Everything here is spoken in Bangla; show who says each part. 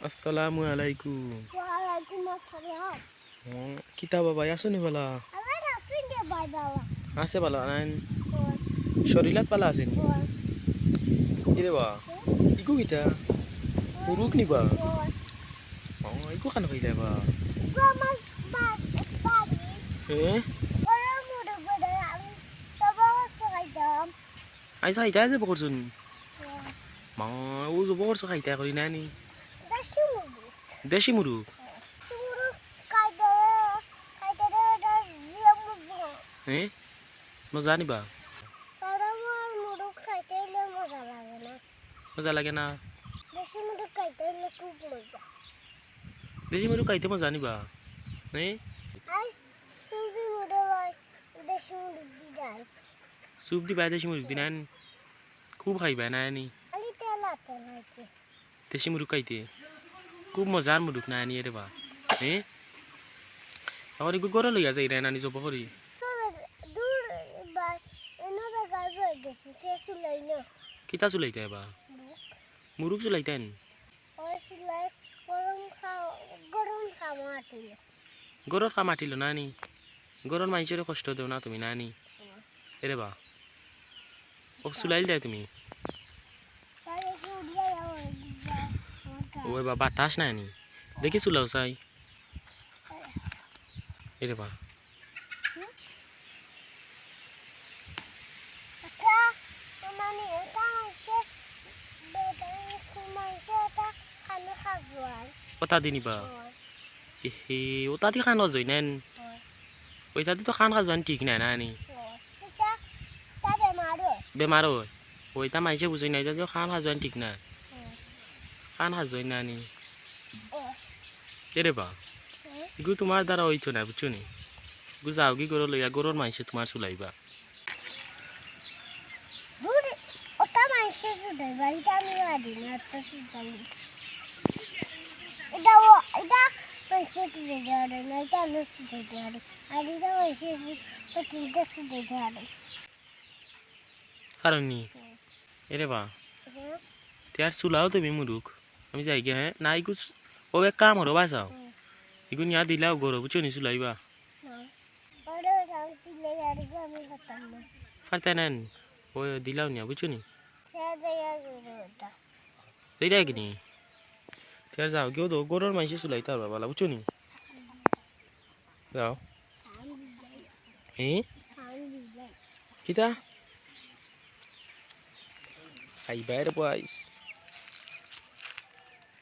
Speaker 1: আসসালামু আলাইকুম।
Speaker 2: ওয়ালাইকুম আসসালাম।
Speaker 1: কিতা বাবা আসুনি বালা?
Speaker 2: আমার আসেন ভাই বাবা।
Speaker 1: আছে বালা নাইন শরীলাত বালা আছেন কিরে বা ইকু কিতা মুরুক নিবা ইকু খান খাইলে বা
Speaker 2: আমার বাড়ি
Speaker 1: হ্যাঁ
Speaker 2: ওরা মুড়ে বড় আমি সবাই খাইতাম।
Speaker 1: আইসা খাইতে আছে বকরছুন মা ও যে বকরছ খাইতে করি নানি দেশি মুরুক
Speaker 2: শুরু খাইতে খাইতে জিয়া মুড়ে
Speaker 1: হ্যাঁ মজা নিবা
Speaker 2: ওরা মুড়ে খাইতে হলে মজা
Speaker 1: মজা লাগে
Speaker 2: লাগে না।
Speaker 1: না
Speaker 2: দেশি মুড়ে খাইতে হলে খুব মজা।
Speaker 1: দেশি মুরুক খাইতে মজা নিবা হ্যাঁ
Speaker 2: আই শুধু মুড়ে ভাই দেশি মুড়ে দিদার
Speaker 1: সুপ দিবা দেশি মুরুক দিনান খুব খাইবা নানি
Speaker 2: খালি তেল আছে
Speaker 1: দেশি মুরুক খাইতে খুব মজার মুরুক নানি রে বা হ্যাঁ আমার ইকু গড় লইয়া যাই রে নানি জব করি
Speaker 2: দূর ভাই এনে বেগার বই গেছি কে চুলাই না
Speaker 1: কিতা চুলাইতে বা মুরুক চুলাইতেন
Speaker 2: ওই চুলাই গরম খাওয়া আটিল
Speaker 1: গরর কাম আটিল নানি গরর মাইসের কষ্ট দেও না তুমি নানি এরে বা ও চুলাইল দে তুমি
Speaker 2: তাই একটু উড়িয়ে
Speaker 1: ও বা বাতাস নানি দেখি চুলাও চাই এরে বা
Speaker 2: মানে এটা মাইসে মাইসে এটা খানো খাজুয়ার
Speaker 1: ওটা দিনি বা হে ওটা দি খান যাই নেন ওইটা দি তো খান খাজান ঠিক নাই নানি
Speaker 2: এটা তা বেমারো
Speaker 1: বেমার হয় ওইটা মাইসে বুঝাই নাই তো খান খাজান ঠিক না খান খাজাই নানি এরে বা ইগু তোমার দ্বারা হইতো না বুঝছো নি গু যাও কি গরর লইয়া গরর মাইসে তোমার চুলাইবা
Speaker 2: দূর ওটা মাইসে সুদাই বাড়িতে আমি আদি না তো সুদাই এটা মাইসে সুদাই দেওয়ারে না এটা আমি সুদাই দেওয়ারে আর এটা মাইসে তিনটা সুদাই দেওয়ারে
Speaker 1: কারণ নি এরে বা त्यार चुलाव तुम्ही मुरुक आम्ही जाय गे ना इकू ओ एक काम हरो बासाव इकून या दिला गोरो बुचो नि चुलाइबा फारतानन ओ दिलाव नि बुचो नि देइरा कि नि त्यार जाव गेओ दो गोरोर माइसे चुलाइता बाला बुचो नि जाव ए किता आई बाहेर बॉयज